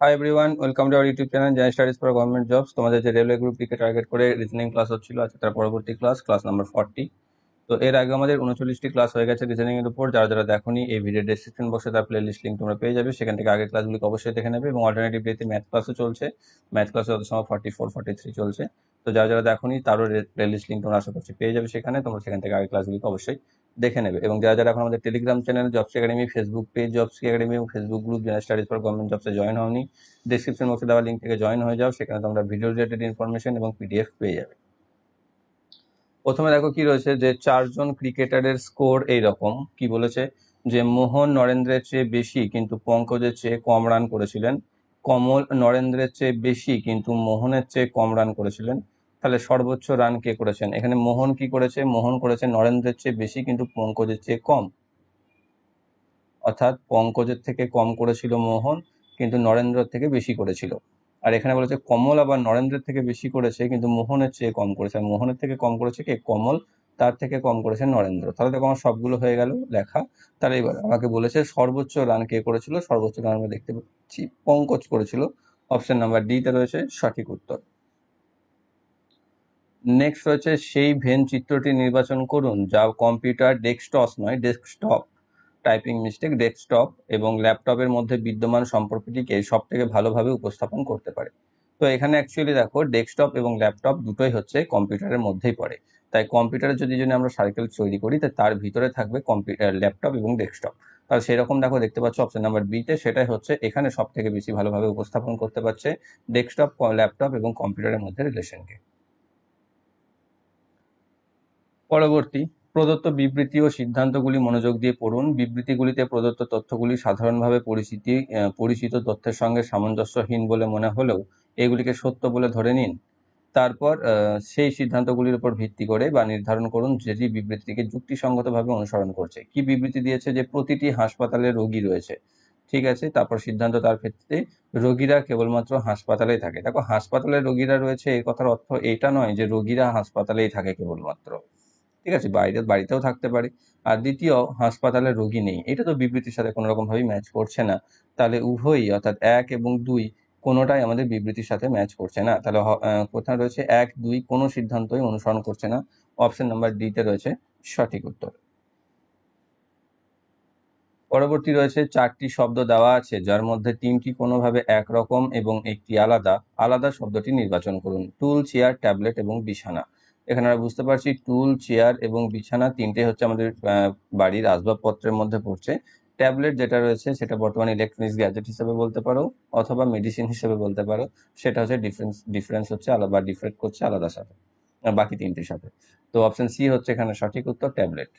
Hi everyone, welcome to our YouTube channel general studies for government jobs. তোমাদের যে railway গ্রুপটিকে target করে reasoning class হচ্ছিল, আছে তার পরবর্তী ক্লাস নাম্বার 40। তো এর আগে আমাদের 39টি ক্লাস হয়ে গেছে রিজনিং এর উপর। যারা যারা দেখোনি, এই ভিডিও ডেসক্রিপশন বক্সে তার প্লে লিস্ট লিঙ্ক তোমরা পেয়ে যাবে, সেখান থেকে আগের ক্লাসগুলিকে অবশ্যই দেখে নেবে। এবং অল্টারনেটিভ ডেতে ম্যাথ ক্লাসও চলছে, ম্যাথ ক্লাসে যত সময় 44 43 চলছে। তো যারা যারা দেখোনি তারও প্লে লিস্ট লিঙ্ক তোমরা আশা করছি পেয়ে যাবে সেখানে, তোমরা সেখান থেকে আগের ক্লাসগুলিকে অবশ্যই দেখে নেবে। এবং যারা যারা এখন আমাদের Telegram channel jobs academy, Facebook page jobs academy এবং Facebook group general studies for government জবসে জয়েন হওনি, ডেসক্রিপশন বক্সে দেওয়া লিঙ্ক থেকে জয়েন হয়ে যাও, সেখানে তোমরা ভিডিও রিলেটেড ইনফরমেশন এবং পিডিএফ পেয়ে যাবে। প্রথমে দেখো কি রয়েছে, যে 4জন ক্রিকেটারের স্কোর এইরকম। কি বলেছে, যে মোহন নরেন্দ্রের চেয়ে বেশি কিন্তু পঙ্কজের চেয়ে কম রান করেছিলেন, কমল নরেন্দ্রের চেয়ে বেশি কিন্তু মোহনের চেয়ে কম রান করেছিলেন। তাহলে সর্বোচ্চ রান কে করেছেন? এখানে মোহন কি করেছে? মোহন করেছে নরেন্দ্রের চেয়ে বেশি কিন্তু পঙ্কজের চেয়ে কম, অর্থাৎ পঙ্কজের থেকে কম করেছিল মোহন, কিন্তু নরেন্দ্র থেকে বেশি করেছিল। আর এখানে বলেছে কমল আবার নরেন্দ্রের থেকে বেশি করেছে কিন্তু মোহনের চেয়ে কম করেছে। মোহনের থেকে কম করেছে কে? কমল। তার থেকে কম করেছে নরেন্দ্র। তাহলে দেখো আমার সবগুলো হয়ে গেল লেখা। তাহলে এবার আমাকে বলেছে সর্বোচ্চ রান কে করেছিল। সর্বোচ্চ রান আমরা দেখতে পাচ্ছি পঙ্কজ করেছিল। অপশন নাম্বার ডি তে রয়েছে সঠিক উত্তর। নেক্সট রয়েছে সেই ভেন চিত্রটি নির্বাচন করুন যা computer desktop typing mistake, desktop এবং ল্যাপটপের মধ্যে বিদ্যমান সম্পর্কটিকে সব থেকে ভালোভাবে উপস্থাপন করতে পারে। তো এখানে অ্যাকচুয়ালি দেখো ডেস্কটপ এবং ল্যাপটপ দুটোই হচ্ছে কম্পিউটারের মধ্যেই পড়ে। তাই কম্পিউটারে যদি আমরা সার্কেল তৈরি করি, তার ভিতরে থাকবে কম্পিউটার, ল্যাপটপ এবং ডেস্কটপ। তাহলে সেরকম দেখো দেখতে পাচ্ছ অপশন নাম্বার বি তে, সেটাই হচ্ছে এখানে সব থেকে বেশি ভালোভাবে উপস্থাপন করতে পারছে ডেস্কটপ, ল্যাপটপ এবং কম্পিউটারের মধ্যে রিলেশনকে। পরবর্তী, প্রদত্ত বিবৃতি ও সিদ্ধান্তগুলি মনোযোগ দিয়ে পড়ুন। বিবৃতিগুলিতে প্রদত্ত তথ্যগুলি সাধারণভাবে পরিচিত তথ্যের সঙ্গে সামঞ্জস্যহীন বলে মনে হলেও এগুলিকে সত্য বলে ধরে নিন। তারপর সেই সিদ্ধান্তগুলির উপর ভিত্তি করে বা নির্ধারণ করুন যেটি বিবৃতিকে যুক্তিসঙ্গতভাবে অনুসরণ করছে। কি বিবৃতি দিয়েছে? যে প্রতিটি হাসপাতালে রোগী রয়েছে, ঠিক আছে। তারপর সিদ্ধান্ত, তার ক্ষেত্রে রোগীরা কেবলমাত্র হাসপাতালেই থাকে। দেখো হাসপাতালে রোগীরা রয়েছে, এই কথার অর্থ এটা নয় যে রোগীরা হাসপাতালেই থাকে কেবলমাত্র, ঠিক আছে, বাড়িতেও থাকতে পারে। আর দ্বিতীয়, হাসপাতালে রোগী নেই, এটা তো বিবৃতির সাথে কোনো রকম ভাবে ম্যাচ করছে না। তাহলে উভয়ই, অর্থাৎ 1 এবং 2 কোনোটাই আমাদের বিবৃতির সাথে ম্যাচ করছে না। তাহলে কোথায় রয়েছে 1 2 কোনো সিদ্ধান্তই অনুসরণ করছে না। অপশন নাম্বার ডি তে রয়েছে সঠিক উত্তর। পরবর্তী রয়েছে 4টি শব্দ দেওয়া আছে যার মধ্যে 3টি কোনোভাবে একরকম এবং একটি আলাদা। আলাদা শব্দটি নির্বাচন করুন। টুল, চেয়ার, ট্যাবলেট এবং বিছানা। এখানে আমরা বুঝতে পারছি টুল, চেয়ার এবং বিছানা তিনটে হচ্ছে আমাদের বাড়ির আসবাবপত্রের মধ্যে পড়ছে। ট্যাবলেট যেটা রয়েছে সেটা বর্তমানে ইলেকট্রনিক্স গ্যাজেট হিসেবে বলতে পারো, অথবা মেডিসিন হিসেবে বলতে পারো। সেটা হচ্ছে ডিফারেন্স হচ্ছে আলাদা বা ডিফারেন্ট করছে আলাদার সাথে, বাকি তিনটির সাথে। তো অপশন সি হচ্ছে এখানে সঠিক উত্তর, ট্যাবলেট।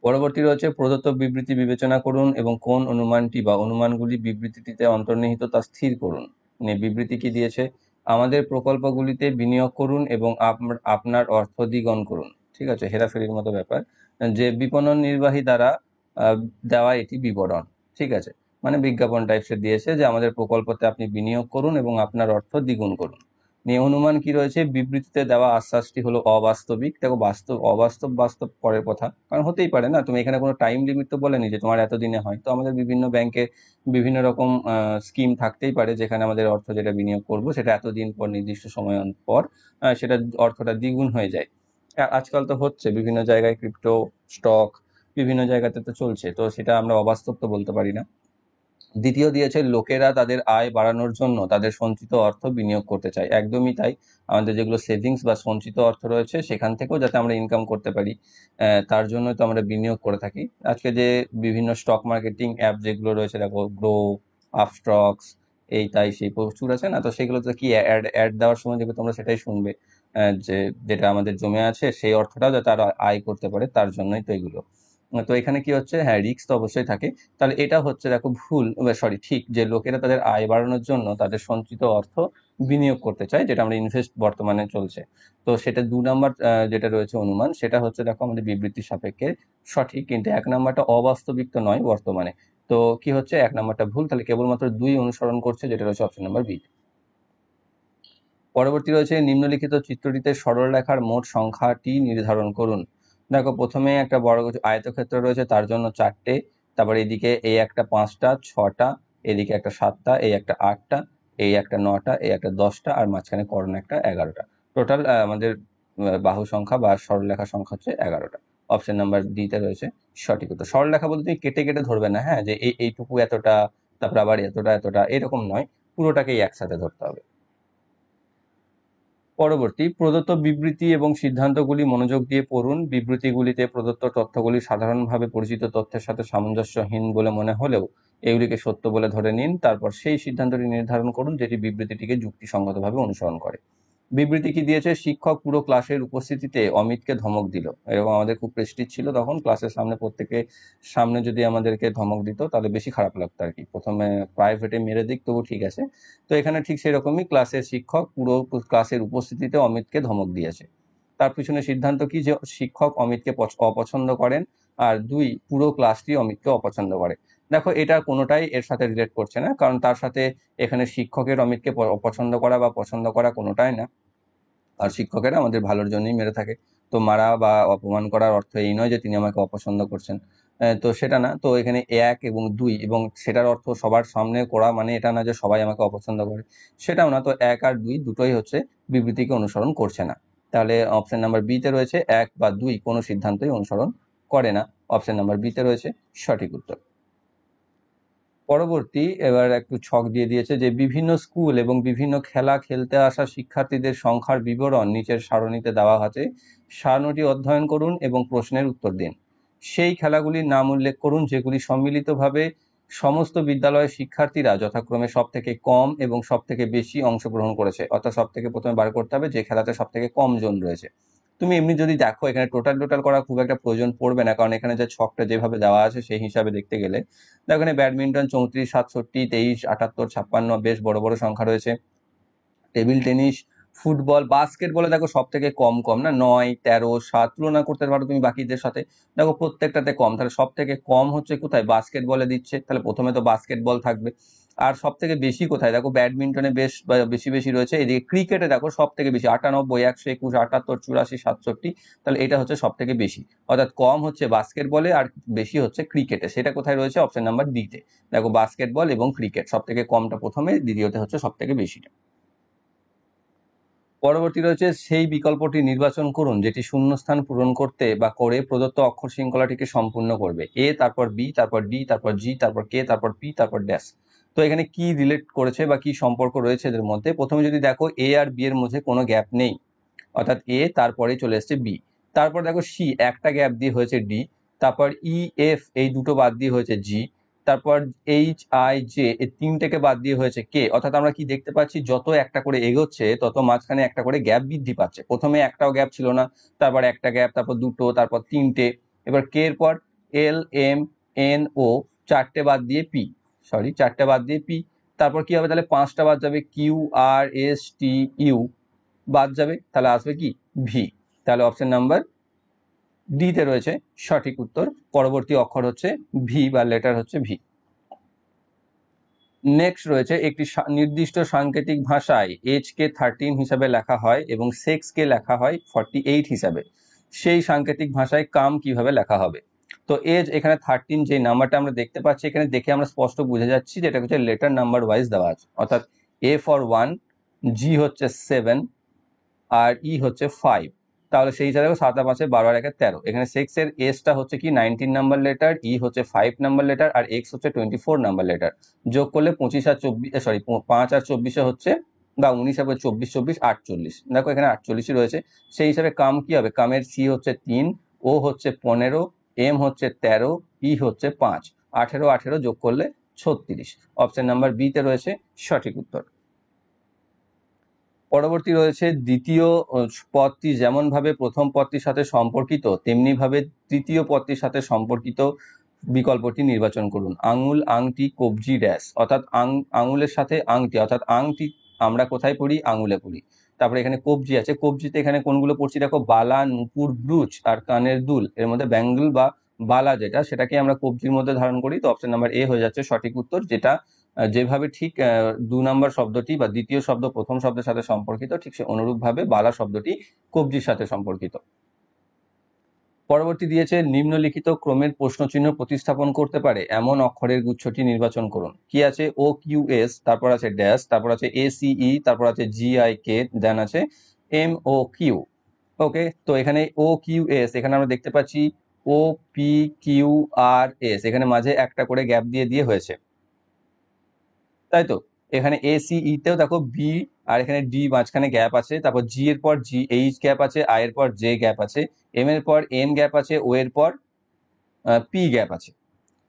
পরবর্তী রয়েছে প্রদত্ত বিবৃতি বিবেচনা করুন এবং কোন অনুমানটি বা অনুমানগুলি বিবৃতিটিতে অন্তর্নিহিত তা স্থির করুন। বিবৃতি কি দিয়েছে? আমাদের প্রকল্পগুলিতে বিনিয়োগ করুন এবং আপনার অর্থ দ্বিগুণ করুন, ঠিক আছে, হেরাফেরির মতো ব্যাপার। যে বিপণন নির্বাহী দ্বারা দেওয়া এটি বিবরণ, ঠিক আছে, মানে বিজ্ঞাপন টাইপসের দিয়েছে যে আমাদের প্রকল্পতে আপনি বিনিয়োগ করুন এবং আপনার অর্থ দ্বিগুণ করুন। অনুমান কি রয়েছে? বিবৃতিতে দেওয়া আশ্বাসটি হলো অবাস্তবিক। দেখো বাস্তব পরের কথা, কারণ হতেই পারে না। তুমি এখানে কোনো টাইম লিমিট তো বলেনি যে তোমার এতদিনে হয়। তো আমাদের বিভিন্ন ব্যাংকে বিভিন্ন রকম স্কিম থাকতেই পারে যেখানে আমাদের অর্থ যেটা বিনিয়োগ করব সেটা এতদিন পর, নির্দিষ্ট সময় পর সেটা অর্থটা দ্বিগুণ হয়ে যায়। আজকাল তো হচ্ছে বিভিন্ন জায়গায় ক্রিপ্টো, স্টক বিভিন্ন জায়গাতে তো চলছে। তো সেটা আমরা অবাস্তব তো বলতে পারি না। দ্বিতীয় দিয়েছে লোকেরা তাদের আয় বাড়ানোর জন্য তাদের সঞ্চিত অর্থ বিনিয়োগ করতে চায়। একদমই তাই। আমাদের যেগুলো সেভিংস বা সঞ্চিত অর্থ রয়েছে সেখান থেকেও যাতে আমরা ইনকাম করতে পারি, তার জন্যই তো আমরা বিনিয়োগ করে থাকি। আজকে যে বিভিন্ন স্টক মার্কেটিং অ্যাপ যেগুলো রয়েছে, দেখো গ্রো, আপস্টক্স, এই তাই সেই প্রচুর আছে না। তো সেগুলোতে কি অ্যাড দেওয়ার সময় দেখবে তোমরা সেটাই শুনবে, যে যেটা আমাদের জমে আছে সেই অর্থটাও যাতে আরো আয় করতে পারে, তার জন্যই তো এগুলো। তো এখানে কি হচ্ছে, হ্যাঁ রিস্ক তো অবশ্যই থাকে। তাহলে এটা হচ্ছে দেখো ভুল, সরি ঠিক, যে লোকেরা তাদের আয় বাড়ানোর জন্য তাদের সঞ্চিত অর্থ বিনিয়োগ করতে চায়, যেটা আমরা ইনভেস্ট বর্তমানে চলছে। তো সেটা 2 নাম্বার যেটা রয়েছে অনুমান, সেটা হচ্ছে দেখো আমাদের বিবৃতির সাপেক্ষে সঠিক, কিন্তু 1 নাম্বারটা অবাস্তবিক তো নয় বর্তমানে। তো কি হচ্ছে, 1 নাম্বারটা ভুল। তাহলে কেবলমাত্র 2 অনুসরণ করছে, যেটা রয়েছে অপশন নাম্বার বি। পরবর্তী রয়েছে নিম্নলিখিত চিত্রটিতে সরলরেখার মোট সংখ্যাটি নির্ধারণ করুন। দেখো প্রথমে একটা বড় আয়তক্ষেত্র রয়েছে, তার জন্য 4টে, তারপরে এদিকে এই একটা 5টা 6টা, এদিকে একটা 7টা, এই একটা 8টা, এই একটা 9টা, এই একটা 10টা, আর মাঝখানে কর্ণ একটা 11টা। টোটাল আমাদের বাহু সংখ্যা বা সরলরেখা সংখ্যা হচ্ছে 11টা। অপশন নাম্বার ডি তে রয়েছে সঠিক উত্তর। সরলরেখা বলতে তুমি কেটে কেটে ধরবে না, হ্যাঁ, যে এইটুকু এতটা, তারপর আবার এতটা এতটা, এরকম নয়, পুরোটাকেই একসাথে ধরতে হবে। পরবর্তী, প্রদত্ত বিবৃতি এবং সিদ্ধান্তগুলি মনোযোগ দিয়ে পড়ুন। বিবৃতিগুলিতে প্রদত্ত তথ্যগুলি সাধারণভাবে পরিচিত তথ্যের সাথে সামঞ্জস্যহীন বলে মনে হলেও এগুলিকে সত্য বলে ধরে নিন। তারপর সেই সিদ্ধান্তটি নির্ধারণ করুন যেটি বিবৃতিটিকে যুক্তিসঙ্গতভাবে অনুসরণ করে। বিবৃতি কি দিয়েছে? শিক্ষক পুরো ক্লাসের উপস্থিতিতে অমিতকে ধমক দিল। এরকম আমাদের খুব প্রেস্টিজ ছিল তখন, ক্লাসের সামনে প্রত্যেকে সামনে যদি আমাদেরকে ধমক দিত তাহলে বেশি খারাপ লাগতো আর কি। প্রথমে প্রাইভেটে মেরে দিক তবু ঠিক আছে, তো এখানে ঠিক সেরকমই, ক্লাসের শিক্ষক পুরো ক্লাসের উপস্থিতিতে অমিতকে ধমক দিয়েছে। তার পিছনে সিদ্ধান্ত কি? যে শিক্ষক অমিতকে অপছন্দ করেন, আর 2, পুরো ক্লাসটি অমিতকে অপছন্দ করে। দেখো, এটা কোনোটাই এর সাথে রিলেট করছে না, কারণ তার সাথে এখানে শিক্ষকের অমিতকে অপছন্দ করা বা পছন্দ করা কোনোটাই না। আর শিক্ষকেরা আমাদের ভালোর জন্যই মেরে থাকে, তো মারা বা অপমান করার অর্থ এই নয় যে তিনি আমাকে অপছন্দ করছেন, তো সেটা না। তো এখানে 1 এবং 2, এবং সেটার অর্থ সবার সামনে করা মানে এটা না যে সবাই আমাকে অপছন্দ করে, সেটাও না। তো 1 আর 2 দুটোই হচ্ছে বিবৃতিকে অনুসরণ করছে না। তাহলে অপশন নাম্বার বি তে রয়েছে 1 বা 2 কোনো সিদ্ধান্তই অনুসরণ করে না। অপশন নাম্বার বি তে রয়েছে সঠিক উত্তর। পরবর্তী, এবার একটু ছক দিয়ে দিয়েছে যে বিভিন্ন স্কুল এবং বিভিন্ন খেলা খেলতে আসা শিক্ষার্থীদের সংখ্যার বিবরণ নিচের সারণীতে দেওয়া আছে। সারণীটি অধ্যয়ন করুন এবং প্রশ্নের উত্তর দিন। সেই খেলাগুলির নাম উল্লেখ করুন যেগুলি সম্মিলিতভাবে সমস্ত বিদ্যালয়ের শিক্ষার্থীরা যথাক্রমে সব থেকে কম এবং সব থেকে বেশি অংশগ্রহণ করেছে। অর্থাৎ সব থেকে প্রথমে বার করতে হবে যে খেলাতে সব থেকে কম জন রয়েছে। তুমি এমনি যদি দেখো, এখানে টোটাল করা খুব একটা প্রয়োজন পড়বে না, কারণ এখানে যে ছকটা যেভাবে দেওয়া আছে সেই হিসাবে দেখতে গেলে দেখো, এখানে ব্যাডমিন্টন 34, 67, 23, 78, 56, বেশ বড় বড় সংখ্যা রয়েছে। টেবিল টেনিস, ফুটবল, বাস্কেটবলে দেখো সব থেকে কম কম না, 9, 13, 7 তুলনা করতে পারো তুমি বাকিদের সাথে, দেখো প্রত্যেকটাতে কম। তাহলে সব থেকে কম হচ্ছে কোথায়? বাস্কেটবলে দিচ্ছে, তাহলে প্রথমে তো বাস্কেটবল থাকবে। আর সব থেকে বেশি কোথায়? দেখো ব্যাডমিন্টনে বেশ বেশি বেশি রয়েছে। এদিকে ক্রিকেটে দেখো সব থেকে বেশি 98, 121, 78, 84, 67, তাহলে এটা হচ্ছে সব থেকে বেশি। অর্থাৎ কম হচ্ছে বাস্কেটবলে আর বেশি হচ্ছে ক্রিকেটে। সেটা কোথায় রয়েছে? অপশন নাম্বার ডি তে। দেখো বাস্কেটবল এবং ক্রিকেট, সব থেকে কমটা প্রথমে, দ্বিতীয়তে হচ্ছে সব থেকে বেশিটা। পরবর্তী রয়েছে সেই বিকল্পটি নির্বাচন করুন যেটি শূন্যস্থান পূরণ করতে বা করে প্রদত্ত অক্ষর শৃঙ্খলাটিকে সম্পূর্ণ করবে। এ, তারপর বি, তারপর ডি, তারপর জি, তারপর কে, তারপর পি, তারপর ড্যাশ। তো এখানে কি রিলেট করেছে বা কি সম্পর্ক রয়েছে এদের মধ্যে? প্রথমে যদি দেখো, এ আর বি এর মধ্যে কোনো গ্যাপ নেই, অর্থাৎ এ, তারপরে চলে এসছে বি। তারপর দেখো সি, একটা গ্যাপ দিয়ে হয়েছে ডি। তারপর ই, এফ, এই দুটো বাদ দিয়ে হয়েছে জি। তারপর এইচ, আই, জে, এই তিনটেকে বাদ দিয়ে হয়েছে কে। অর্থাৎ আমরা কি দেখতে পাচ্ছি? যত একটা করে এগোচ্ছে তত মাঝখানে একটা করে গ্যাপ বৃদ্ধি পাচ্ছে। প্রথমে একটাও গ্যাপ ছিল না, তারপর একটা গ্যাপ, তারপর দুটো, তারপর তিনটে। এবার কে এর পর এল, এম, এন, ও, চারটে বাদ দিয়ে পি, চারটে বাদ দিয়ে পি। তারপর কি হবে? তাহলে 5টা বাদ যাবে, Q, R, S, T, U বাদ যাবে, তাহলে আসবে কি? ভি। তাহলে অপশন নাম্বার ডি তে রয়েছে সঠিক উত্তর। পরবর্তী অক্ষর হচ্ছে ভি বা লেটার হচ্ছে ভি। নেক্সট রয়েছে, একটি নির্দিষ্ট সাংকেতিক ভাষায় এজ কে 13 হিসাবে লেখা হয় এবং সেক্স কে লেখা হয় 48 হিসাবে। সেই সাংকেতিক ভাষায় কাম কিভাবে লেখা হবে? তো এজ এখানে 13, যে নাম্বারটা আমরা দেখতে পাচ্ছি এখানে, দেখে আমরা স্পষ্ট বুঝে যাচ্ছি যে এটা হচ্ছে লেটার নাম্বার ওয়াইজ দেওয়া আছে। অর্থাৎ এ ফর 1, জি হচ্ছে 7, আর ই হচ্ছে 5। তাহলে সেই হিসাবে 7 আর 5, 12 আর 1, 13। এখানে সেক্স এর এসটা হচ্ছে কি 19 নাম্বার লেটার, ই হচ্ছে 5 নাম্বার লেটার, আর এক্স হচ্ছে 24 নাম্বার লেটার। যোগ করলে 25 আর 24, 5 আর 24 হচ্ছে, বা 19 আর 24, 24, 48। দেখো এখানে 48ই রয়েছে। সেই হিসাবে কাম কি হবে? কামের সি হচ্ছে 3, ও হচ্ছে 15, এম হচ্ছে 13, ই হচ্ছে 5, 18, 18 যোগ করলে 36। অপশন নাম্বার বি তে রয়েছে সঠিক উত্তর। পরবর্তী রয়েছে দ্বিতীয় পদটি যেমন ভাবে প্রথম পদটির সাথে সম্পর্কিত তেমনি ভাবে তৃতীয় পদটির সাথে সম্পর্কিত বিকল্পটি নির্বাচন করুন। আঙুল, আংটি, কবজি, ড্যাশ। অর্থাৎ আঙুলের সাথে আংটি, অর্থাৎ আংটি আমরা কোথায় পড়ি? আঙুলে পড়ি। তারপরে এখানে কবজি আছে, কবজিতে এখানে কোনগুলো পড়ছি দেখো, বালা, নুপুর, ব্রুচ আর কানের দুল। এর মধ্যে ব্যাঙ্গল বা বালা যেটা, সেটাকে আমরা কবজির মধ্যে ধারণ করি। তো অপশন নাম্বার এ হয়ে যাচ্ছে সঠিক উত্তর, যেটা যেভাবে ঠিক 2 নম্বর শব্দটি বা দ্বিতীয় শব্দ প্রথম শব্দের সাথে সম্পর্কিত, ঠিক সে অনুরূপভাবে বালা শব্দটি কবজির সাথে সম্পর্কিত। পরবর্তী দিয়েছে নিম্নলিখিত ক্রমের প্রশ্নচিহ্ন প্রতিস্থাপন করতে পারে এমন অক্ষরের গুচ্ছটি নির্বাচন করুন। কি আছে? ও কিউ এস, তারপর আছে ড্যাশ, তারপর আছে এ সিই, তারপর আছে জি আই কে, দেন আছে এম ও কিউ। ওকে, তো এখানে ও কিউ এস, এখানে আমরা দেখতে পাচ্ছি O P Q R S, এখানে মাঝে একটা করে গ্যাপ দিয়ে দিয়ে হয়েছে, তাই তো। এখানে এ সিই তেও দেখো বি আর এখানে ডি মাঝখানে গ্যাপ আছে, তারপর জি এর পর জি এইচ গ্যাপ আছে, আই এর পর জে গ্যাপ আছে, এম এর পর এন গ্যাপ আছে, ও এর পর পি গ্যাপ আছে।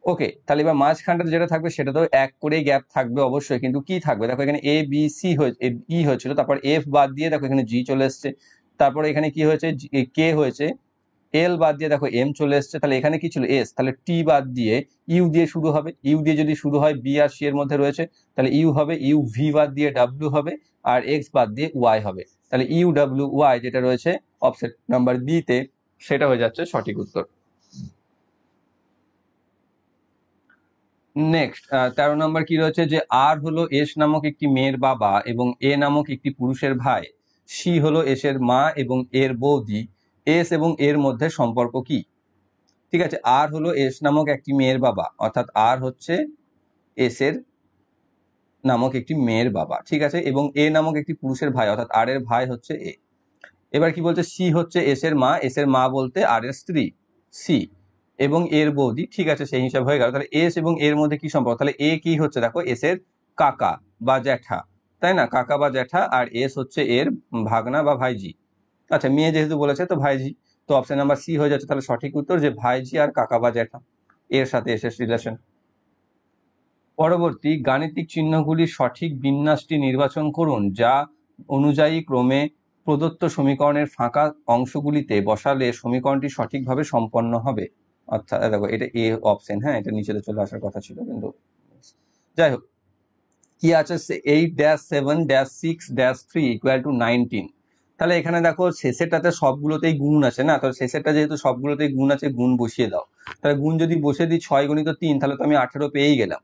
ওকে, তাহলে এবার মাঝখানটা যেটা থাকবে সেটা তো এক করেই গ্যাপ থাকবে অবশ্যই, কিন্তু কি থাকবে দেখো, এখানে এ বি সি ই হয়েছিল, তারপর এফ বাদ দিয়ে দেখো এখানে জি চলে এসছে, তারপরে এখানে কি হয়েছে, কে হয়েছে, এল বাদ দিয়ে দেখো এম চলে এসছে, তাহলে এখানে কি ছিল, এস, তাহলে টি বাদ দিয়ে ইউ দিয়ে শুরু হবে, ইউ দিয়ে যদি শুরু হয়, বি আর সি এর মধ্যে রয়েছে, তাহলে ইউ হবে, ইউ ভি বাদ দিয়ে ডাব্লিউ হবে, আর এক্স বাদ দিয়ে ওয়াই হবে, তাহলে ইউ ডাব্লিউ ওয়াই যেটা রয়েছে অপশন নাম্বার বি তে, সেটা হয়ে যাচ্ছে সঠিক উত্তর। নেক্সট 13 নম্বর কি রয়েছে, যে আর হলো এস নামক একটি মেয়ের বাবা এবং এ নামক একটি পুরুষের ভাই, সি হলো এসের মা এবং এর বৌদি, এস এবং এর মধ্যে সম্পর্ক কি? ঠিক আছে, আর হলো এস নামক একটি মেয়ের বাবা, অর্থাৎ আর হচ্ছে এস এর নামক একটি মেয়ের বাবা, ঠিক আছে, এবং এ নামক একটি পুরুষের ভাই, অর্থাৎ আর এর ভাই হচ্ছে এ। এবার কি বলছে, সি হচ্ছে এস এর মা বলতে আর এর স্ত্রী সি, এবং এর বৌদি, ঠিক আছে, সেই হিসাব হয়ে গেল। তাহলে এস এবং এর মধ্যে কি সম্পর্ক, তাহলে এ কি হচ্ছে দেখো, এস এর কাকা বা জ্যাঠা, তাই না, কাকা বা জ্যাঠা, আর এস হচ্ছে এর ভাগনা বা ভাইজি। আচ্ছা, মেয়ে যেহেতু বলেছে তো ভাইজি, তো অপশন নাম্বার সি হয়ে যাচ্ছে তাহলে সঠিক উত্তর, যে ভাইজি আর কাকা বা জ্যাঠা, এর সাথে এস এর রিলেশন। পরবর্তী, গাণিতিক চিহ্নগুলির সঠিক বিন্যাসটি নির্বাচন করুন, যা অনুযায়ী ক্রমে প্রদত্ত সমীকরণের ফাঁকা অংশগুলিতে বসালে সমীকরণটি সঠিকভাবে সম্পন্ন হবে। অর্থাৎ দেখো, এটা এ অপশন, হ্যাঁ, এটা নিচেতে চলে আসার কথা ছিল, কিন্তু যাই হোক, কি আছে, 8-7-6-3 তাহলে এখানে দেখো শেষেরটাতে সবগুলোতেই গুণ আছে না, তো শেষেরটা যেহেতু সবগুলোতেই গুণ আছে, গুণ বসিয়ে দাও। তাহলে গুণ যদি বসিয়ে দিই 6 গুণিত 3, তাহলে তো আমি 18 পেয়েই গেলাম।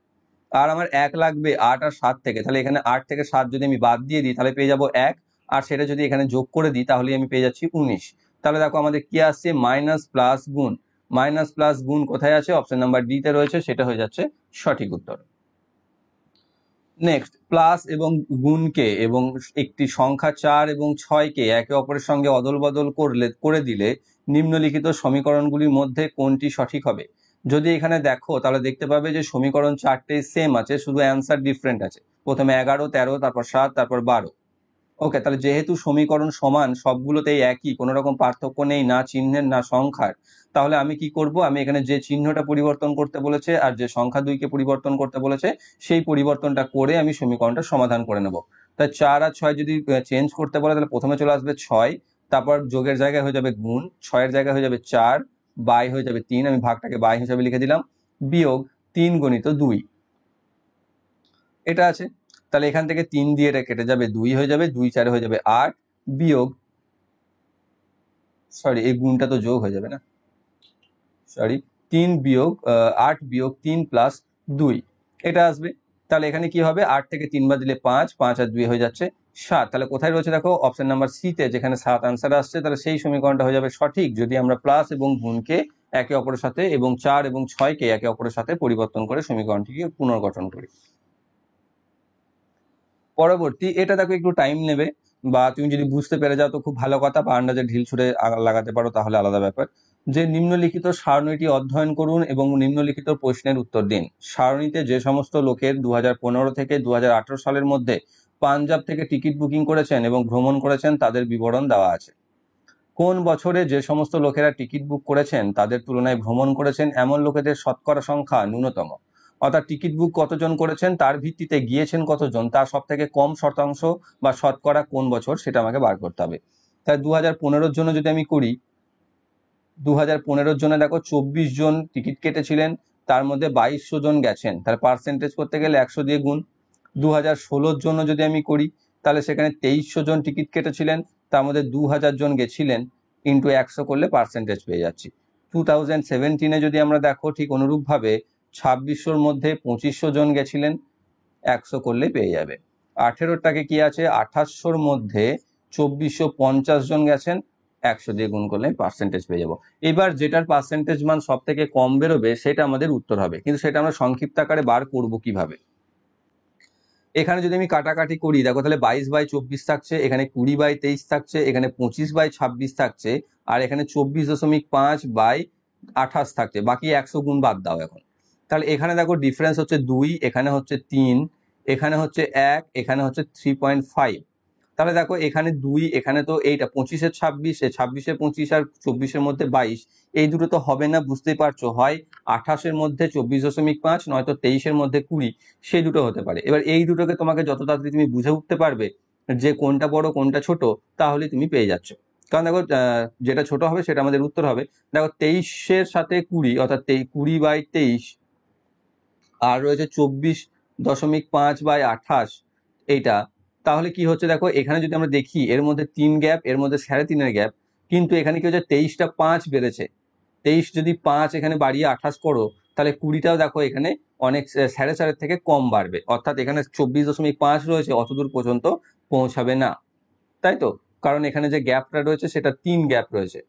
আর আমার 1 লাগবে 8 আর 7 থেকে, তাহলে এখানে 8 থেকে 7 যদি আমি বাদ দিয়ে দিই তাহলে পেয়ে যাবো 1, আর সেটা যদি এখানে যোগ করে দিই তাহলে আমি পেয়ে যাচ্ছি 19। তাহলে দেখো আমাদের কি আসছে, মাইনাস প্লাস গুণ, মাইনাস প্লাস গুণ কোথায় আছে, অপশন নাম্বার ডি তে রয়েছে, সেটা হয়ে যাচ্ছে সঠিক উত্তর। নেক্সট, প্লাস এবং গুণকে এবং একটি সংখ্যা 4 এবং 6কে একে অপরের সঙ্গে অদল বদল করে দিলে নিম্নলিখিত সমীকরণগুলির মধ্যে কোনটি সঠিক হবে? যদি এখানে দেখো তাহলে দেখতে পাবে যে সমীকরণ 4টেই সেম আছে, শুধু অ্যান্সার ডিফারেন্ট আছে। প্রথমে 11, 13, তারপর 7, তারপর 12। ওকে, তাহলে যেহেতু সমীকরণ সমান, সবগুলোতেই একই, কোনো রকম পার্থক্য নেই, না চিহ্নের না সংখ্যার, তাহলে আমি কি করব, আমি এখানে যে চিহ্নটা পরিবর্তন করতে বলেছে আর যে সংখ্যা 2কে পরিবর্তন করতে বলেছে সেই পরিবর্তনটা করে আমি সমীকরণটা সমাধান করে নেব। তাই 4 আর 6 যদি চেঞ্জ করতে বলে তাহলে প্রথমে চলে আসবে 6, তারপর যোগের জায়গায় হয়ে যাবে গুণ, 6-এর জায়গায় হয়ে যাবে 4, বাই হয়ে যাবে 3, আমি ভাগটাকে বাই হিসাবে লিখে দিলাম, বিয়োগ 3 গণিত 2, এটা আছে। তাহলে এখান থেকে 3 দিয়ে এটা কেটে যাবে, 2 হয়ে যাবে, 2 4 হয়ে যাবে 8, বিয়োগ, সরি এই গুণটা তো যোগ হয়ে যাবে না, সরি, 3 বিয়োগ 8 বিয়োগ 3 প্লাস 2, এটা আসবে। তাহলে এখানে কি হবে, 8 থেকে 3 বাদ দিলে 5, 5 আর 2 হয়ে যাচ্ছে 7। তাহলে কোথায় রয়েছে দেখো, অপশন নাম্বার সি তে, যেখানে 7 আনসার আসছে, তাহলে সেই সমীকরণটা হয়ে যাবে সঠিক যদি আমরা প্লাস এবং গুণকে একে অপরের সাথে এবং 4 এবং 6কে একে অপরের সাথে পরিবর্তন করে সমীকরণটিকে পুনর্গঠন করি। পরবর্তী, এটা দেখো একটু টাইম নেবে, বা তুমি যদি বুঝতে পেরে যাও তো খুব ভালো কথা, বা আন্দাজে ঢিল ছুড়ে লাগাতে পারো তাহলে আলাদা ব্যাপার। যে নিম্নলিখিত সারণীটি অধ্যয়ন করুন এবং নিম্নলিখিত প্রশ্নের উত্তর দিন। সারণীতে যে সমস্ত লোকের 2015 থেকে 2018 সালের মধ্যে পাঞ্জাব থেকে টিকিট বুকিং করেছেন এবং ভ্রমণ করেছেন তাদের বিবরণ দেওয়া আছে। কোন বছরে যে সমস্ত লোকেরা টিকিট বুক করেছেন তাদের তুলনায় ভ্রমণ করেছেন এমন লোকেদের শতকরা সংখ্যা ন্যূনতম, অর্থাৎ টিকিট বুক কতজন করেছেন তার ভিত্তিতে গিয়েছেন কতজন, তার সব থেকে কম শতাংশ বা শতকরা কোন বছর সেটা আমাকে বার করতে হবে। তাই 2015-র জন্য যদি আমি করি, 2015-র জন্য দেখো 24 জন টিকিট কেটেছিলেন, তার মধ্যে 2200 জন গেছেন, তার পার্সেন্টেজ করতে গেলে 100 দিয়ে গুণ। 2016-র জন্য যদি আমি করি তাহলে সেখানে 2300 জন টিকিট কেটেছিলেন, তার মধ্যে 2000 জন গেছিলেন, ইন্টু 100 করলে পার্সেন্টেজ পেয়ে যাচ্ছি। 2017-এ যদি আমরা দেখো ঠিক অনুরূপভাবে 2600-র মধ্যে 2500 জন গেছিলেন, 100 করলে পেয়ে যাবে। 18-টাকে কি আছে, 2800-র মধ্যে 2450 জন গেছেন, 100 দিয়ে গুণ করলে পার্সেন্টেজ পেয়ে যাবো। এবার যেটার পার্সেন্টেজ মান সব থেকে কম বেরোবে সেটা আমাদের উত্তর হবে, কিন্তু সেটা আমরা সংক্ষিপ্ত আকারে বার করবো কিভাবে। এখানে যদি আমি কাটাকাটি করি, দেখো তাহলে 22/24 থাকছে, এখানে 20/23 থাকছে, এখানে 25/26 থাকছে, আর এখানে 24.5/28 থাকছে। বাকি 100 গুণ বাদ দাও এখন। তাহলে এখানে দেখো ডিফারেন্স হচ্ছে 2, এখানে হচ্ছে 3, এখানে হচ্ছে 1, এখানে হচ্ছে 3.5। তাহলে দেখো এখানে 2, এখানে তো এইটা 25-এর 26, 26-এর 25 আর 24-এর মধ্যে 22, এই দুটো তো হবে না, বুঝতেই পারছো। হয় 28-এর মধ্যে 24.5, নয়তো 23-এর মধ্যে 20, সেই দুটো হতে পারে। এবার এই দুটোকে তোমাকে যত তাড়াতাড়ি তুমি বুঝে উঠতে পারবে যে কোনটা বড় কোনটা ছোট, তাহলে তুমি পেয়ে যাচ্ছ। কারণ দেখো যেটা ছোট হবে সেটা আমাদের উত্তর হবে। দেখো 23-এর সাথে 20, অর্থাৎ 20/23, আর রয়েছে 24.5/28 এইটা। তাহলে কি হচ্ছে দেখো, এখানে যদি আমরা দেখি এর মধ্যে 3 গ্যাপ, এর মধ্যে 3.5-এর গ্যাপ, কিন্তু এখানে কি হচ্ছে 23টা 5 বেড়েছে। 23 যদি 5 এখানে বাড়িয়ে 28 করো, তাহলে 20টাও দেখো এখানে অনেক 4.5-এর থেকে কম বাড়বে, অর্থাৎ এখানে 24.5 রয়েছে, অতদূর পর্যন্ত পৌঁছাবে না, তাই তো। কারণ এখানে যে গ্যাপটা রয়েছে সেটা 3 গ্যাপ রয়েছে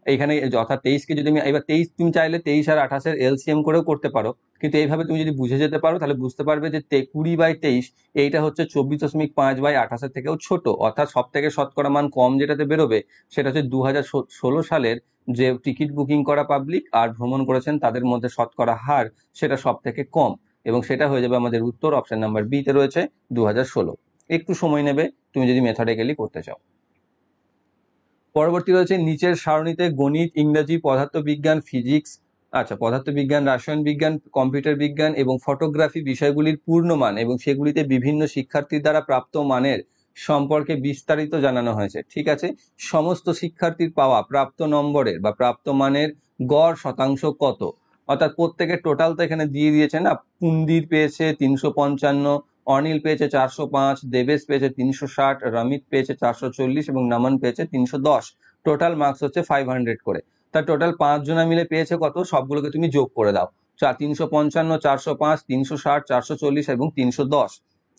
এইখানে, অর্থাৎ 23কে যদি আমি এবার 23, তুমি চাইলে 23 আর 28-এর এলসিএম করেও করতে পারো, কিন্তু এইভাবে তুমি যদি বুঝে যেতে পারো তাহলে বুঝতে পারবে যে 20/23 এইটা হচ্ছে 24.5/28-এর থেকেও ছোট, অর্থাৎ সব থেকে শতকরা মান কম যেটাতে বেরোবে সেটা হচ্ছে 2016 সালের যে টিকিট বুকিং করা পাবলিক আর ভ্রমণ করেছেন তাদের মধ্যে শতকরা হার সেটা সব থেকে কম, এবং সেটা হয়ে যাবে আমাদের উত্তর। অপশন নাম্বার বি তে রয়েছে 2016। একটু সময় নেবে তুমি যদি মেথডিক্যালি করতে চাও। পরবর্তী রয়েছে নিচের সারণীতে গণিত, ইংরেজি, পদার্থবিজ্ঞান, ফিজিক্স, পদার্থবিজ্ঞান, রসায়ন বিজ্ঞান, কম্পিউটার বিজ্ঞান এবং ফটোগ্রাফি বিষয়গুলির পূর্ণমান এবং সেগুলিতে বিভিন্ন শিক্ষার্থীর দ্বারা প্রাপ্ত মানের সম্পর্কে বিস্তারিত জানানো হয়েছে। ঠিক আছে, সমস্ত শিক্ষার্থীর পাওয়া প্রাপ্ত নম্বরের বা প্রাপ্ত মানের গড় শতাংশ কত, অর্থাৎ প্রত্যেকের টোটাল তো এখানে দিয়ে দিয়েছে না। পুন্দির পেয়েছে 355, অনিল পেয়েছে 405, দেবেশ পেয়েছে 360, রমিত পেয়েছে 440 এবং নমন পেয়েছে 310। টোটাল মার্কস হচ্ছে 500 করে। তার টোটাল 5 জনা মিলে পেয়েছে কত, সবগুলোকে তুমি যোগ করে দাও। 355, 405, 360, 440 এবং 310।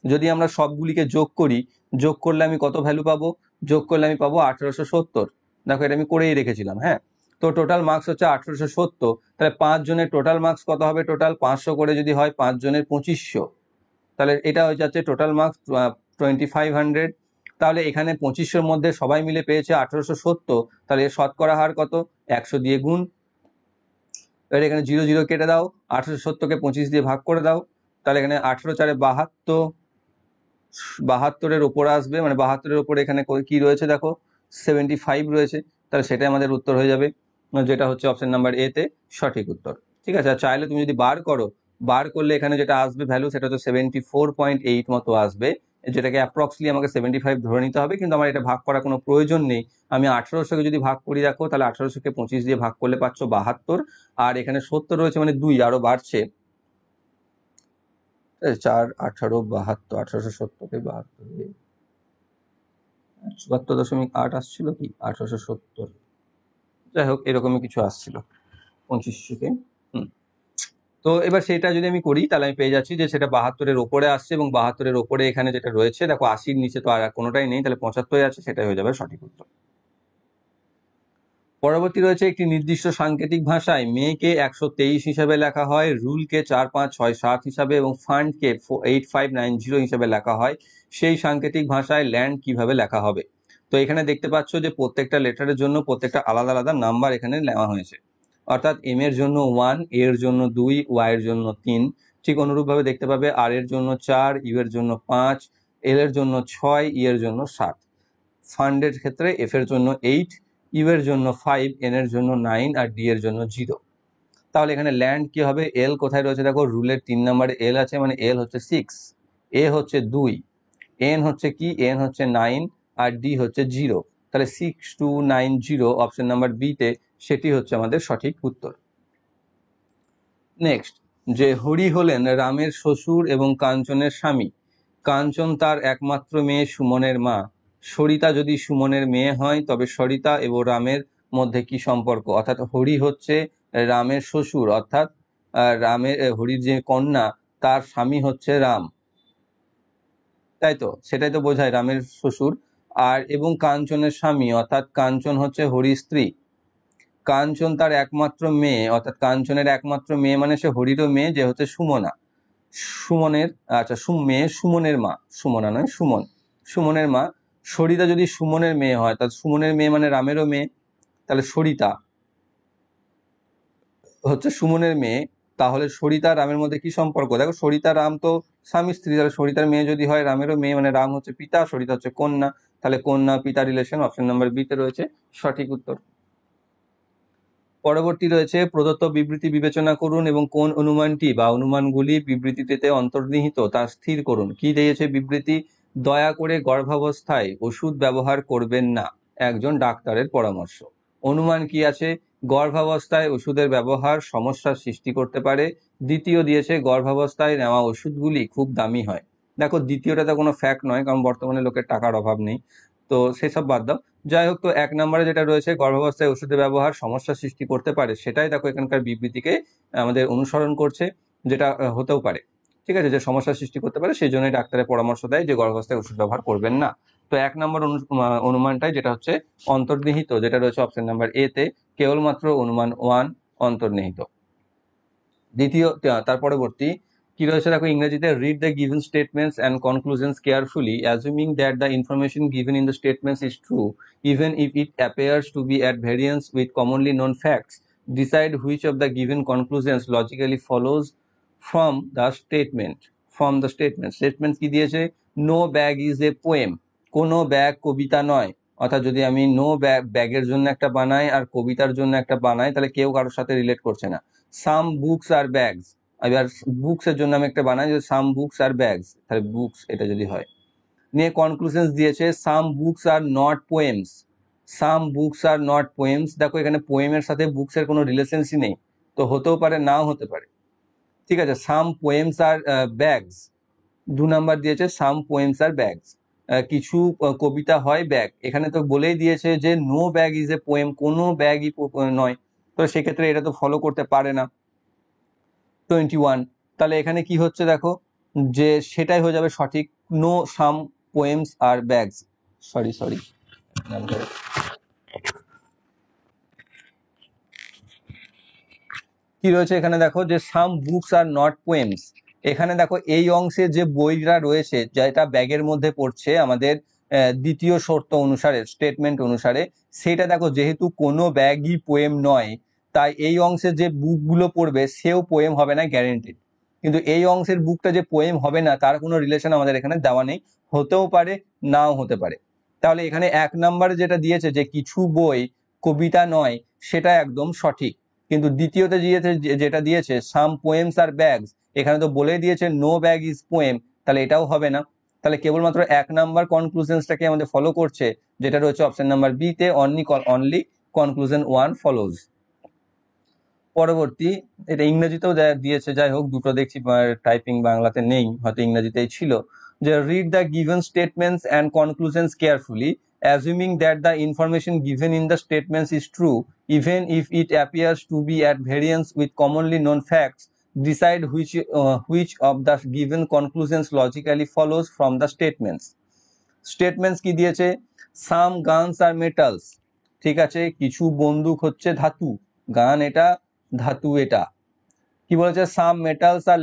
যদি আমরা সবগুলিকে যোগ করি, যোগ করলে আমি কত ভ্যালু পাবো, যোগ করলে আমি পাবো 1870। দেখো এটা আমি করেই রেখেছিলাম। হ্যাঁ, তো টোটাল মার্কস হচ্ছে 1870। তাহলে 5 জনের টোটাল মার্কস কত হবে, টোটাল 500 করে যদি হয় 5 জনের 2500, তাহলে এটা হয়ে যাচ্ছে টোটাল মার্কস 2500। তাহলে এখানে 2500-র মধ্যে সবাই মিলে পেয়েছে 1870, তাহলে এর শতকরা হার কত, 100 দিয়ে গুণ। এবার এখানে 0 0 কেটে দাও, 1870-কে 25 দিয়ে ভাগ করে দাও, তাহলে এখানে 18 4 72, 72-এর ওপরে আসবে, মানে 72-এর ওপরে এখানে কি রয়েছে দেখো 75 রয়েছে, তাহলে সেটাই আমাদের উত্তর হয়ে যাবে, যেটা হচ্ছে অপশন নাম্বার এ তে সঠিক উত্তর। ঠিক আছে, আর চাইলে তুমি যদি বার করো, বার করলে এখানে যেটা আসবে ভ্যালু সেটা হচ্ছে 74.8 মতো আসবে, যেটাকে অ্যাপ্রক্সলি আমাকে 75 ধরে নিতে হবে, কিন্তু আমার এটা ভাগ করার কোনো প্রয়োজন নেই। আমি 1800-কে যদি ভাগ করি দেখো, তাহলে 1800-কে 25 দিয়ে ভাগ করলে পাচ্ছ 72, আর এখানে 70 রয়েছে মানে 2 আরো বাড়ছে, 4 18 72, 1870-কে 72, 74.8 আসছিল কি 1870, যাই হোক এরকমই কিছু আসছিল 2500-কে। তো এবার সেটা যদি আমি করি তাহলে আমি পেয়ে যাচ্ছি যে সেটা 72-এর ওপরে আসছে, এবং 72-এর ওপরে এখানে যেটা রয়েছে দেখো 80-র নিচে তো আর কোনোটাই নেই, তাহলে 75 আছে, সেটাই হয়ে যাবে সঠিক উত্তর। পরবর্তী রয়েছে একটি নির্দিষ্ট সাংকেতিক ভাষায় মেয়েকে 123 হিসাবে লেখা হয়, রুলকে 4 5 6 7 হিসাবে এবং ফান্ডকে 8590 হিসাবে লেখা হয়, সেই সাংকেতিক ভাষায় ল্যান্ড কিভাবে লেখা হবে। তো এখানে দেখতে পাচ্ছ যে প্রত্যেকটা লেটারের জন্য প্রত্যেকটা আলাদা আলাদা নাম্বার এখানে নেওয়া হয়েছে, অর্থাৎ এম এর জন্য 1, এ এর জন্য 2, ওয়াই এর জন্য 3, ঠিক অনুরূপভাবে দেখতে পাবে আর এর জন্য 4, ইউ এর জন্য 5, এল এর জন্য 6, ই এর জন্য 7। ফান্ডের ক্ষেত্রে এফ এর জন্য 8, ইউ এর জন্য 5, এন এর জন্য 9 আর ডি এর জন্য 0। তাহলে এখানে ল্যান্ড কি হবে, এল কোথায় রয়েছে দেখো, রুলের 3 নম্বরে এল আছে, মানে এল হচ্ছে 6, এ হচ্ছে 2, এন হচ্ছে কি, এন হচ্ছে 9 আর ডি হচ্ছে 0। তাহলে 6290 অপশন নাম্বার বি তে সেটি হচ্ছে আমাদের সঠিক উত্তর। নেক্সট, যে হরি হলেন রামের শ্বশুর এবং কাঞ্চনের স্বামী, কাঞ্চন তার একমাত্র মেয়ে সুমনের মা, সরিতা যদি সুমনের মেয়ে হয় তবে সরিতা এবং রামের মধ্যে কি সম্পর্ক, অর্থাৎ হরি হচ্ছে রামের শ্বশুর, অর্থাৎ হরির যে কন্যা তার স্বামী হচ্ছে রাম, তাই তো, সেটাই তো বোঝায় রামের শ্বশুর। আর এবং কাঞ্চনের স্বামী, অর্থাৎ কাঞ্চন হচ্ছে হরির স্ত্রী। কাঞ্চন তার একমাত্র মেয়ে, অর্থাৎ কাঞ্চনের একমাত্র মেয়ে মানে সে হরিরও মেয়ে, যে হচ্ছে সুমনা। সুমনের মেয়ে সুমনের মা, সুমনা নয় সুমন, সুমনের মা। সরিতা যদি সুমনের মেয়ে হয়, তাহলে সুমনের মেয়ে মানে রামেরও মেয়ে, তাহলে সরিতা হচ্ছে সুমনের মেয়ে। তাহলে সরিতা রামের মধ্যে কি সম্পর্ক? দেখো সরিতা রাম তো স্বামী স্ত্রী, তাহলে সরিতার মেয়ে যদি হয় রামেরও মেয়ে, মানে রাম হচ্ছে পিতা, সরিতা হচ্ছে কন্যা, তাহলে কন্যা পিতা রিলেশন, অপশন নাম্বার বি তে রয়েছে সঠিক উত্তর। পরবর্তী রয়েছে প্রদত্ত বিবৃতি বিবেচনা করুন এবং কোন অনুমানটি বা অনুমানগুলি বিবৃতিতে অন্তর্নিহিত তা স্থির করুন। কি দিয়েছে বিবৃতি? দয়া করে গর্ভাবস্থায় ওষুধ ব্যবহার করবেন না, একজন ডাক্তারের পরামর্শ। অনুমান কি আছে? গর্ভাবস্থায় ওষুধের ব্যবহার সমস্যার সৃষ্টি করতে পারে। দ্বিতীয় দিয়েছে গর্ভাবস্থায় নেওয়া ওষুধগুলি খুব দামি হয়। দেখো দ্বিতীয়টাতে কোনো ফ্যাক্ট নয়, কারণ বর্তমানে লোকের টাকার অভাব নেই, তো সেসব বাদ দাও। যাই হোক, তো এক নম্বরে যেটা রয়েছে গর্ভাবস্থায় ওষুধের ব্যবহার সমস্যা সৃষ্টি করতে পারে, সেটাই দেখো এখানকার বিবৃতিকে আমাদের অনুসরণ করছে, যেটা হতেও পারে। ঠিক আছে, যে সমস্যা সৃষ্টি করতে পারে সেই জন্যই ডাক্তারের পরামর্শ দেয় যে গর্ভাবস্থায় ওষুধ ব্যবহার করবেন না। তো এক নম্বর অনুমানটাই যেটা হচ্ছে অন্তর্নিহিত, যেটা রয়েছে অপশন নাম্বার এ তে, কেবলমাত্র অনুমান 1 অন্তর্নিহিত। দ্বিতীয় তার পরবর্তী কি রয়েছে দেখো ইংরেজিতে, read the given statements and conclusions carefully অ্যাজুমিং that the information given in the statements is true even if it appears to be at variance with commonly known facts. Decide which of the given conclusions logically follows from the statement. Statement কি দিয়েছে? No bag is a poem. কোনো bag কবিতা নয়। অর্থাৎ যদি আমি no ব্যাগের জন্য একটা বানাই আর কবিতার জন্য একটা বানাই, তাহলে কেউ কারোর সাথে রিলেট করছে না। সাম বুকস আর ব্যাগস, এবার বুকস এর জন্য আমি একটা বানাই যে সাম বুকস আর ব্যাগস, তাহলে বুকস এটা যদি হয়। নিয়ে কনক্লুশনস দিয়েছে সাম books are not poems. Some books are not poems, দেখো এখানে পোয়েমের সাথে বুকস এর কোনো রিলেশনসই নেই, তো হতেও পারে নাও হতে পারে। ঠিক আছে, সাম পোয়েমস আর ব্যাগস, 2 নাম্বার দিয়েছে সাম পোয়েমস আর ব্যাগস, কিছু কবিতা হয় ব্যাগ, এখানে তো বলেই দিয়েছে যে no bag is a poem, কোনো ব্যাগই নয়, তো সেক্ষেত্রে এটা তো ফলো করতে পারে না। 21, তাহলে এখানে কি হচ্ছে দেখো, যে সেটাই হয়ে যাবে সঠিক, no some poems are bags. Sorry কি রয়েছে এখানে দেখো, যে some books are not poems, এখানে দেখো এই অংশে যে বইটা রয়েছে যেটা ব্যাগের মধ্যে পড়ছে আমাদের দ্বিতীয় শর্ত অনুসারে, স্টেটমেন্ট অনুসারে, সেটা দেখো যেহেতু কোনো ব্যাগই পোয়েম নয়, তাই এই অংশে যে বুকগুলো পড়বে সেও পোয়েম হবে না গ্যারেন্টেড। কিন্তু এই অংশের বুকটা যে পোয়েম হবে না তার কোনো রিলেশন আমাদের এখানে দেওয়া নেই, হতেও পারে নাও হতে পারে। তাহলে এখানে 1 নম্বরে যেটা দিয়েছে যে কিছু বই কবিতা নয়, সেটা একদম সঠিক। কিন্তু দ্বিতীয়তে যেটা দিয়েছে সাম পোয়েমস আর ব্যাগস, এখানে তো বলে দিয়েছে নো ব্যাগ ইজ পোয়েম, তাহলে এটাও হবে না। তাহলে কেবলমাত্র 1 নাম্বার কনক্লুশনসটাকে আমাদের ফলো করছে, যেটা রয়েছে অপশন নাম্বার বি তে, অনলি কনক্লুশন 1 ফলোজ। পরবর্তী, এটা ইংরেজিতেও দিয়েছে, যাই হোক দুটো দেখছি টাইপিং বাংলাতে নেই, হয়তো ইংরেজিতেই ছিল, যে read the given statements and conclusions carefully assuming that the information given in the statements is true even if it appears to be at variance with commonly known facts. Decide which of the given conclusions logically follows from the statements কি দিয়েছে? some guns are metals, ঠিক আছে, কিছু বন্দুক হচ্ছে ধাতু, গান এটা, ধাতু এটা। কি বলেছে? সাম মেটালস আর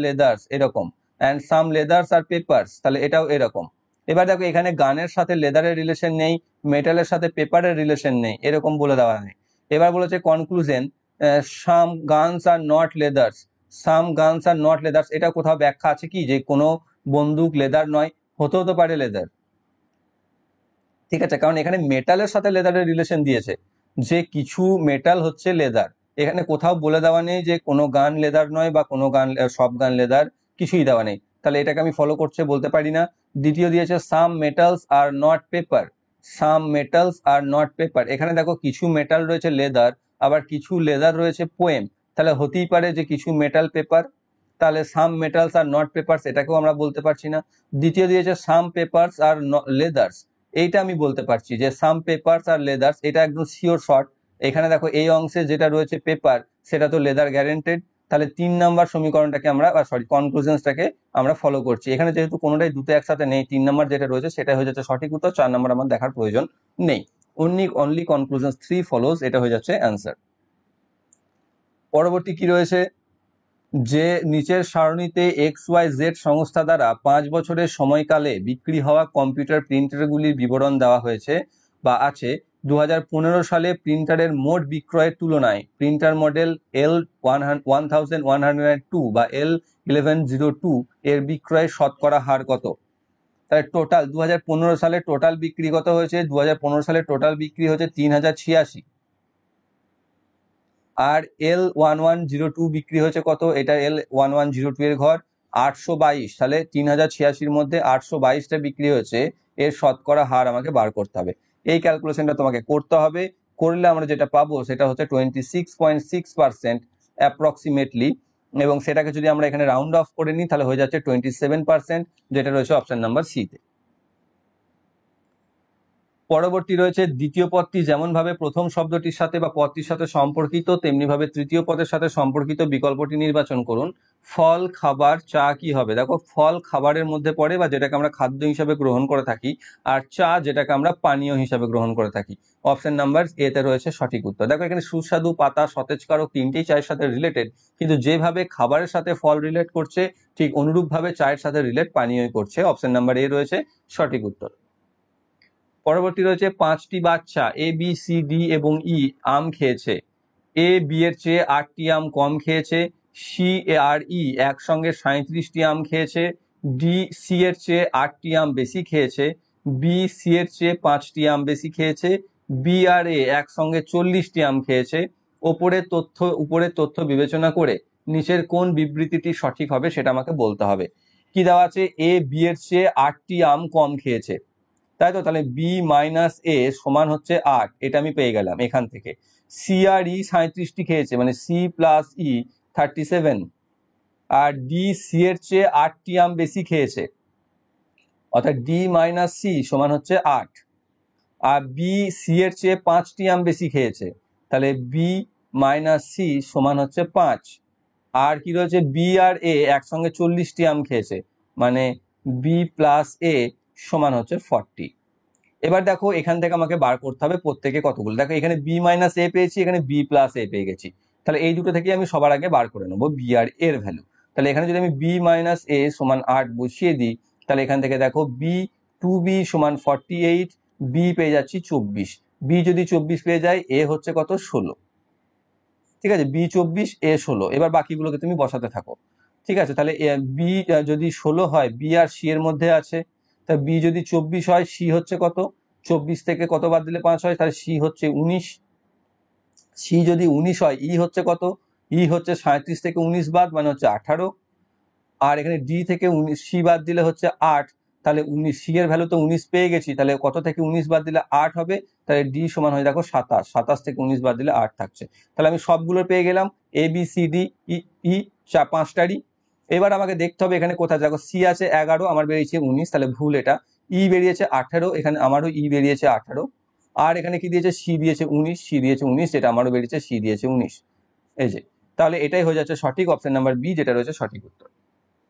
লেদার্স, এরকম, and some leathers are papers, তাহলে এটাও এরকম। এবার দেখো এখানে গানের সাথে লেদারের রিলেশন নেই, মেটালের সাথে পেপারের রিলেশন নেই, এরকম বলে দেওয়া নেই। এবার বলেছে conclusion, some guns are not leathers, এটা কোথাও ব্যাখ্যা আছে কি যে কোনো বন্দুক লেদার নয়? হতেও তো পারে লেদার, ঠিক আছে, কারণ এখানে মেটালের সাথে লেদারের রিলেশন দিয়েছে, যে কিছু মেটাল হচ্ছে লেদার। এখানে কোথাও বলে দেওয়া নেই যে কোনো গান লেদার নয় বা কোনো গান, সব গান লেদার, কিছুই দেওয়া নেই, তাহলে এটাকে আমি ফলো করছে বলতে পারি না। দ্বিতীয় দিয়েছে সাম মেটালস আর নট পেপার, এখানে দেখো কিছু মেটাল রয়েছে লেদার, আবার কিছু লেদার রয়েছে পোয়েম, তাহলে হতেই পারে যে কিছু মেটাল পেপার, তাহলে সাম মেটালস আর নট পেপারস, এটাকেও আমরা বলতে পারছি না। দ্বিতীয় দিয়েছে সাম পেপারস আর লেদার্স, এইটা আমি বলতে পারছি যে সাম পেপারস আর লেদার্স, এটা একদম শিওর শর্ট। এখানে দেখো এই অংশে যেটা রয়েছে পেপার, সেটা তো লেদার গ্যারেন্টেড, তাহলে 3 নাম্বার সমীকরণটাকে আমরা কনক্লুশনসটাকে আমরা ফলো করছি। এখানে যেহেতু কোনোটাই দুটো একসাথে নেই, 3 নাম্বার যেটা রয়েছে সেটা হয়ে যাচ্ছে সঠিক উত্তর, 4 নাম্বার আমার দেখার প্রয়োজন নেই। অনলি কনক্লুশনস 3 ফলোজ, এটা হয়ে যাচ্ছে অ্যান্সার। পরবর্তী কি রয়েছে, যে নিচের সারণীতে XYZ সংস্থা দ্বারা 5 বছরের সময়কালে বিক্রি হওয়া কম্পিউটার প্রিন্টারগুলির বিবরণ দেওয়া হয়েছে বা আছে, 2015 সালে প্রিন্টারের মোট বিক্রয়ের তুলনায় প্রিন্টার মডেল L1102 বা L1102 এর বিক্রয়ের শতকরা হার কত? তাহলে টোটাল 2015 সালে টোটাল বিক্রি কত হয়েছে? 2015 সালে টোটাল বিক্রি হয়েছে 3086, আর L1102 বিক্রি হয়েছে কত? এটা L1102 এর ঘর 822, তাহলে 3086-র মধ্যে 822টা বিক্রি হয়েছে, এর শতকরা হার আমাকে বার করতে হবে। এই ক্যালকুলেশনটা তোমাকে করতে হবে, করলে আমরা যেটা পাবো সেটা হচ্ছে 26.6% অ্যাপ্রক্সিমেটলি, এবং সেটাকে যদি আমরা এখানে রাউন্ড অফ করে নিই তাহলে হয়ে যাচ্ছে 27%, যেটা রয়েছে অপশন নাম্বার সিতে। পরবর্তী রয়েছে, দ্বিতীয় পদটি যেমন ভাবে প্রথম শব্দটির সাথে বা পদটির সাথে সম্পর্কিত তেমনি ভাবে তৃতীয় পদের সাথে সম্পর্কিত বিকল্পটি নির্বাচন করুন। ফল, খাবার, চা কি হবে? দেখো, ফল খাবারের মধ্যে পড়ে বা যেটাকে আমরা খাদ্য হিসাবে গ্রহণ করে থাকি, আর চা যেটাকে আমরা পানীয় হিসাবে গ্রহণ করে থাকি। অপশন নাম্বার এতে রয়েছে সঠিক উত্তর। দেখো, এখানে সুস্বাদু, পাতা, সতেজকারক তিনটেই চায়ের সাথে রিলেটেড, কিন্তু যেভাবে খাবারের সাথে ফল রিলেট করছে ঠিক অনুরূপভাবে চায়ের সাথে রিলেট পানীয় করছে। অপশন নাম্বার এ রয়েছে সঠিক উত্তর। পরবর্তী রয়েছে, 5টি বাচ্চা A B C D এবং E আম খেয়েছে। A B এর চেয়ে 8টি আম কম খেয়েছে, C আর E একসঙ্গে 37টি আম খেয়েছে, D C এর চেয়ে 8টি আম বেশি খেয়েছে, B C এর চেয়ে 5টি আম বেশি খেয়েছে, B আর A একসঙ্গে 40টি আম খেয়েছে। উপরের তথ্য বিবেচনা করে নিচের কোন বিবৃতিটি সঠিক হবে সেটা আমাকে বলতে হবে। কি দেওয়া আছে? A B এর চেয়ে 8টি আম কম খেয়েছে, তাই তো? তাহলে B মাইনাস A সমান হচ্ছে 8, এটা আমি পেয়ে গেলাম এখান থেকে। C আর E 37টি খেয়েছে, মানে C প্লাস E 37, আর D C এর চেয়ে 8টি আম বেশি খেয়েছে, অর্থাৎ D মাইনাস C সমান হচ্ছে 8, আর B C এর চেয়ে 5টি আম বেশি খেয়েছে, তাহলে B মাইনাস C সমান হচ্ছে 5, আর কি রয়েছে? B আর A একসঙ্গে 40টি আম খেয়েছে, মানে B প্লাস A সমান হচ্ছে 40। এবার দেখো, এখান থেকে আমাকে বার করতে হবে প্রত্যেকে কতগুলো। দেখো, এখানে B মাইনাস A পেয়েছি, এখানে B প্লাস A পেয়ে গেছি, তাহলে এই দুটো থেকে আমি সবার আগে বার করে নেবো B আর এর ভ্যালু। তাহলে এখানে যদি আমি B মাইনাস A সমান 8 বসিয়ে দিই, তাহলে এখান থেকে দেখো B সমান 48, B পেয়ে যাচ্ছি 24, B যদি 24 পেয়ে যায়, A হচ্ছে কত? 16। ঠিক আছে, B 24, A 16, এবার বাকিগুলোকে তুমি বসাতে থাকো। ঠিক আছে, তাহলে B যদি 16 হয়, B আর C এর মধ্যে আছে, তা B যদি 24 হয়, C হচ্ছে কত? 24 থেকে কত বাদ দিলে 5 হয়, তাহলে C হচ্ছে 19। C যদি 19 হয়, E হচ্ছে কত? E হচ্ছে 37 থেকে 19 বাদ, মানে হচ্ছে 18, আর এখানে D থেকে 19 C বাদ দিলে হচ্ছে 8, তাহলে 19 C এর ভ্যালু তো 19 পেয়ে গেছি, তাহলে কত থেকে 19 বাদ দিলে 8 হবে, তাহলে D সমান হয়ে দেখো 27, 27 থেকে 19 বাদ দিলে 8 থাকছে। তাহলে আমি সবগুলো পেয়ে গেলাম, A B C D E 5টারই। এবার আমাকে দেখতে হবে এখানে কোথায়। দেখো, C আছে 11, আমার বেরিয়েছে 19, তাহলে ভুল এটা। E বেরিয়েছে 18, এখানে আমারও E বেরিয়েছে 18, আর এখানে কি দিয়েছে? C দিয়েছে 19, C দিয়েছে 19, যেটা আমারও বেরিয়েছে C দিয়েছে 19। এই যে, তাহলে এটাই হয়ে যাচ্ছে সঠিক, অপশন নাম্বার বি যেটা রয়েছে সঠিক উত্তর।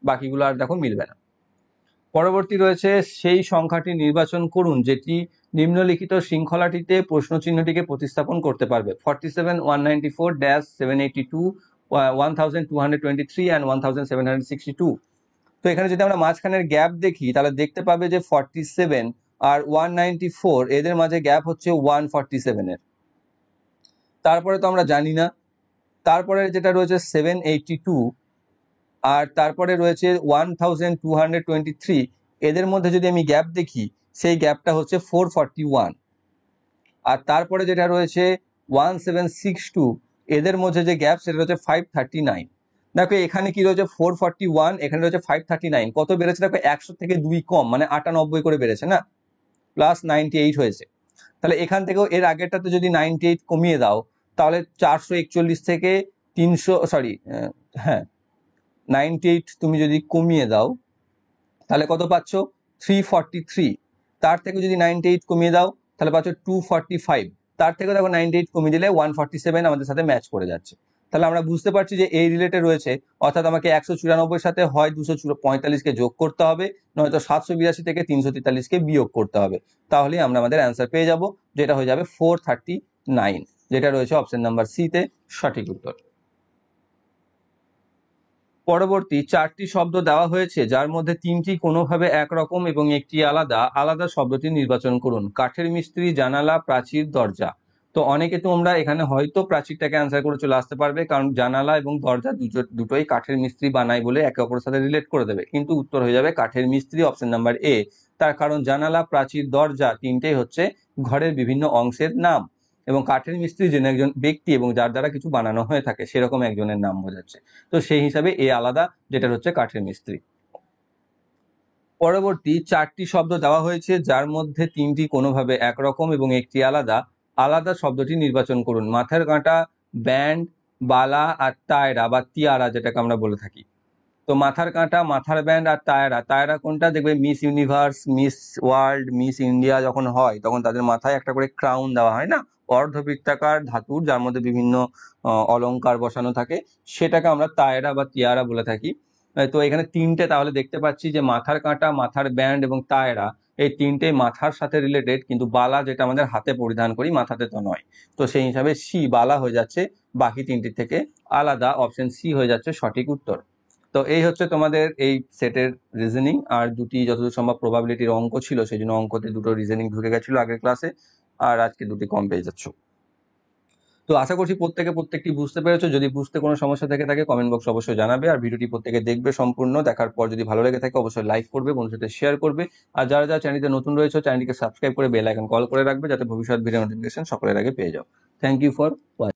বাকিগুলো আর দেখো মিলবে না। পরবর্তী রয়েছে, সেই সংখ্যাটি নির্বাচন করুন যেটি নিম্নলিখিত শৃঙ্খলাটিতে প্রশ্নচিহ্নটিকে প্রতিস্থাপন করতে পারবে। 47, 194, -782, 1223 and 1762। তো এখানে যদি আমরা মাঝখানের গ্যাপ দেখি তাহলে দেখতে পাবে যে 47 আর 194 এদের মাঝে গ্যাপ হচ্ছে 147 এর। তারপরে তো আমরা জানি না। তারপরে যেটা রয়েছে 782, আর তারপরে রয়েছে 1223, এদের মধ্যে যদি আমি গ্যাপ দেখি সেই গ্যাপটা হচ্ছে 441, আর তারপরে যেটা রয়েছে 1762, এদের মধ্যে যে গ্যাপ সেটা রয়েছে 539। দেখো, এখানে কি রয়েছে? 441, এখানে রয়েছে 539, কত বেড়েছে? দেখো, 100 থেকে 2 কম, মানে 98 করে বেড়েছে না, প্লাস 98 হয়েছে। তাহলে এখান থেকেও এর আগেরটাতে যদি 98 কমিয়ে দাও, তাহলে 441 থেকে 98 তুমি যদি কমিয়ে দাও তাহলে কত পাচ্ছ? 343। তার থেকে যদি 98 কমিয়ে দাও তাহলে পাচ্ছ 245। তার থেকে দেখো 98 কমিয়ে দিলে 147 আমাদের সাথে ম্যাচ করে যাচ্ছে। তাহলে আমরা বুঝতে পারছি যে এই রিলেটে রয়েছে, অর্থাৎ আমাকে 194 সাথে হয় 245কে যোগ করতে হবে, নয়তো 782 থেকে 343কে বিয়োগ করতে হবে। তাহলেই আমরা আমাদের অ্যান্সার পেয়ে যাব, যেটা হয়ে যাবে 439, যেটা রয়েছে অপশন নাম্বার সি তে সঠিক উত্তর। পরবর্তী 4টি শব্দ দেওয়া হয়েছে, যার মধ্যে 3টি কোনোভাবে একরকম এবং একটি আলাদা। আলাদা শব্দটি নির্বাচন করুন। কাঠের মিস্ত্রি, জানালা, প্রাচীর, দরজা। তো অনেকে তোমরা এখানে হয়তো প্রাচীরটাকে অ্যান্সার করে চলে আসতে পারবে, কারণ জানালা এবং দরজা দুটোই কাঠের মিস্ত্রি বানায় বলে একে অপরের সাথে রিলেট করে দেবে, কিন্তু উত্তর হয়ে যাবে কাঠের মিস্ত্রি, অপশন নাম্বার এ। তার কারণ জানালা, প্রাচীর, দরজা তিনটেই হচ্ছে ঘরের বিভিন্ন অংশের নাম, এবং কাঠের মিস্ত্রি যেন একজন ব্যক্তি এবং যার দ্বারা কিছু বানানো হয়ে থাকে সেরকম একজনের নাম বোঝাচ্ছে। তো সেই হিসাবে এ আলাদা, যেটা হচ্ছে কাঠের মিস্ত্রি। পরবর্তী 4টি শব্দ দেওয়া হয়েছে, যার মধ্যে 3টি কোনোভাবে একরকম এবং একটি আলাদা। আলাদা শব্দটি নির্বাচন করুন। মাথার কাঁটা, ব্যান্ড, বালা আর তায়রা বা তিয়ারা যেটাকে আমরা বলে থাকি। তো মাথার কাঁটা, মাথার ব্যান্ড আর তায়রা। তায়রা কোনটা? দেখবে miss universe, miss world, miss India যখন হয় তখন তাদের মাথায় একটা করে ক্রাউন দেওয়া হয় না, অর্ধবৃত্তাকার ধাতুর, যার মধ্যে বিভিন্ন অলংকার বসানো থাকে, সেটাকে আমরা তায়রা বা তিয়ারা বলে থাকি। তো এখানে 3টে তাহলে দেখতে পাচ্ছি যে মাথার কাঁটা, মাথার ব্যান্ড এবং তায়রা, এই 3টেই মাথার সাথে রিলেটেড, কিন্তু বালা যেটা আমাদের হাতে পরিধান করি, মাথাতে তো নয়। তো সেই হিসাবে সি বালা হয়ে যাচ্ছে বাকি 3টির থেকে আলাদা, অপশন সি হয়ে যাচ্ছে সঠিক উত্তর। তো এই হচ্ছে তোমাদের এই সেটের রিজনিং, আর দুটি যতদূর সম্ভব প্রবাবিলিটির অঙ্ক ছিল, সেই জন্য অঙ্কতে দুটো রিজনিং ঢুকে গেছিল আগের ক্লাসে, আর আজকে দুটি কম পেয়ে যাচ্ছ। তো আশা করছি প্রত্যেকটি বুঝতে পেরেছো। যদি বুঝতে কোনো সমস্যা থেকে থাকে কমেন্ট বক্সে অবশ্যই জানাবে, আর ভিডিওটি প্রত্যেকে দেখবে সম্পূর্ণ। দেখার পর যদি ভালো লেগে থাকে অবশ্যই লাইক করবে, বন্ধুদের সাথে শেয়ার করবে, আর যারা যারা চ্যানেলটিতে নতুন রয়েছে চ্যানেলটিকে সাবস্ক্রাইব করে বেল আইকন কল করে রাখবে, যাতে ভবিষ্যৎ ভিডিও নোটিফিকেশন সকলের আগে পেয়ে যাও। Thank you for watching.